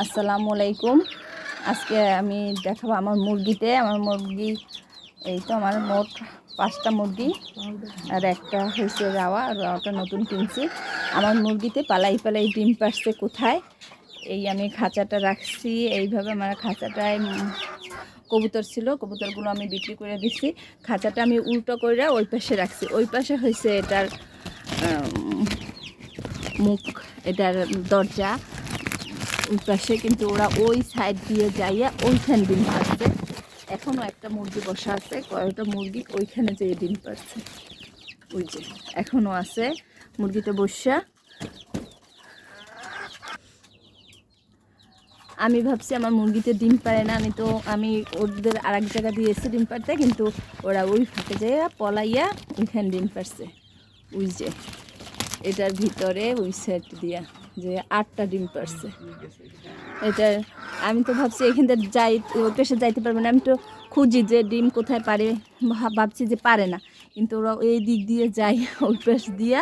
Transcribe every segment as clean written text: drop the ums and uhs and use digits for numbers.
আসসালামু আলাইকুম। আজকে আমি দেখাবো আমার মুরগিতে। আমার মুরগি এই তো আমার মোট 5টা মুরগি আর একটা হয়েছে রাওয়া, আর রাওয়াটা নতুন কিনছি। আমার মুরগিতে পালাই পালাই ডিম পারছে কোথায়, এই আমি খাঁচাটা রাখছি এইভাবে। আমার খাঁচাটায় কবুতর ছিল, কবুতরগুলো আমি বিক্রি করে দিচ্ছি। খাঁচাটা আমি উল্টো করে ওই পাশে রাখছি। ওই পাশে হয়েছে এটার মুখ, এটার দরজা ওই পাশে, কিন্তু ওরা ওই সাইড দিয়ে যাইয়া ওইখানে ডিম পারছে। এখনও একটা মুরগি বসা আছে, কয়েকটা মুরগি ওইখানে যেয়ে ডিম পারছে। ওই যে এখনও আছে মুরগিটা বসা। আমি ভাবছি আমার মুরগিতে ডিম পারে না, আমি ওদের আর এক জায়গা দিয়েছি ডিম পারতে, কিন্তু ওরা ওই ফাঁকে যাইয়া পলাইয়া ওইখানে ডিম পারছে। ওই যে এটার ভিতরে ওই সেট দিয়া যে 8টা ডিম পারছে। এটার আমি তো ভাবছি এখান থেকে যাই, ওই পাশে যাইতে পারবে না। আমি তো খুঁজি যে ডিম কোথায় পারে, ভাবছি যে পারে না, কিন্তু ওরা এই দিক দিয়ে যাই ওই পাশ দিয়া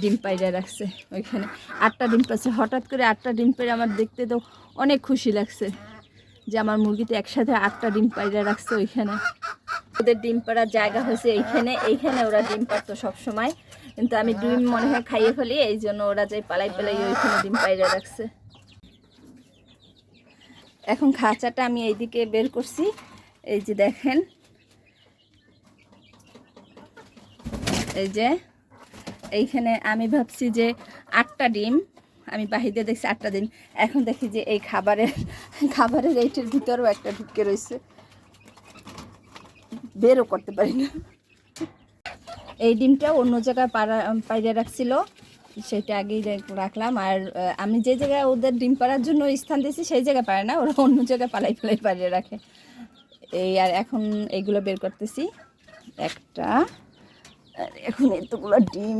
ডিম পাইরা রাখছে। ওইখানে 8টা ডিম পাচ্ছে। হঠাৎ করে 8টা ডিম পেরে আমার দেখতে তো অনেক খুশি লাগছে যে আমার মুরগিতে একসাথে 8টা ডিম পাইরা রাখছে। ওইখানে ওদের ডিম পাড়ার জায়গা হয়েছে এইখানে ওরা ডিম পারতো সবসময়, কিন্তু আমি ডিম মনে হয় খাইয়ে ফেলি, এই জন্য ওরা যাই পালাই পালাই ওইখানে ডিম পাইরা রাখছে। এখন খাঁচাটা আমি এইদিকে বের করছি, এই যে দেখেন, এই যে এইখানে আমি ভাবছি যে 8টা ডিম, আমি বাহিরে দেখছি 8টা ডিম। এখন দেখি যে এই খাবারের এইটার ভিতরেও একটা ঢুকে রয়েছে, বেরও করতে পারি না। এই ডিমটা অন্য জায়গায় পাইরে রাখছিল, সেটা আগেই রাখলাম। আর আমি যে জায়গায় ওদের ডিম পাড়ার জন্য স্থান দিয়েছি সেই জায়গায় পারে না, ওরা অন্য জায়গায় পালাই পাড়িয়ে রাখে। এই আর এখন এইগুলো বের করতেছি একটা। আর এখন এতগুলো ডিম,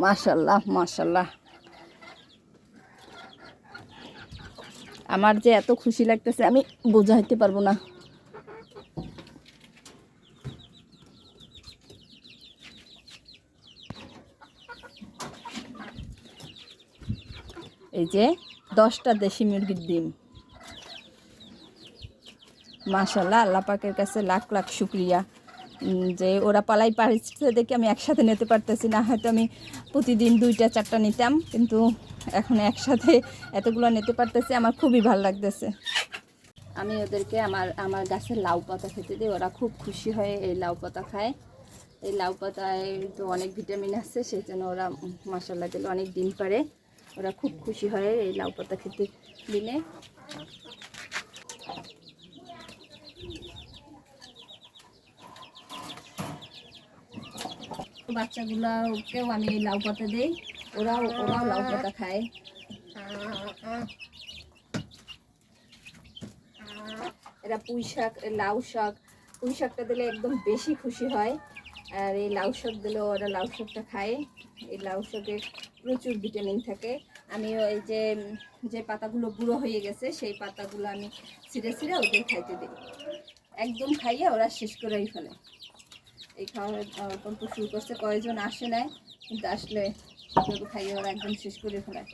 মাশাল্লাহ মাশাল্লাহ। আমার যে এত খুশি লাগতেছে আমি বোঝাইতে পারবো না। এই যে 10টা দেশি মুরগির ডিম, মাশাল্লাহ। আল্লাহ পাকের কাছে লাখ লাখ শুক্রিয়া যে ওরা পালাই পারছে দেখে আমি একসাথে নিতে পারতেছি না। হয়তো আমি প্রতিদিন 2টা 4টা নিতাম, কিন্তু এখন একসাথে এতগুলো নিতে পারতেছি, আমার খুবই ভালো লাগতেছে। আমি ওদেরকে আমার গাছের লাউ পাতা খেতে দিই, ওরা খুব খুশি হয়ে এই লাউ পাতা খায়। এই লাউ পাতায় তো অনেক ভিটামিন আছে, সেই জন্য ওরা মাশাল্লাহ দিলে অনেক ডিম পারে। ওরা খুব খুশি হয় এই লাউ পাতা খেতে দিলে। বাচ্চাগুলোকেও আমি এই লাউ পাতা দিই, ওরাও লাউ পাতা খায়। এরা পুঁই শাক, লাউ শাক, পুঁই শাকটা দিলে একদম বেশি খুশি হয়, আর এই লাউ শাক দিলেও ওরা লাউ শাকটা খায়। এই লাউ শাকে প্রচুর ভিটামিন থাকে। আমি ওই যে পাতাগুলো বুড়ো হয়ে গেছে সেই পাতাগুলো আমি ছিঁড়ে ছিঁড়ে ওদের খাইতে দিই, একদম খাইয়ে ওরা শেষ করেই ফেলে। এই খাওয়া গল্প শুরু করছে, কয়েকজন আসে নাই, কিন্তু আসলে খাইয়ে ওরা একদম শেষ করে ফেলায়।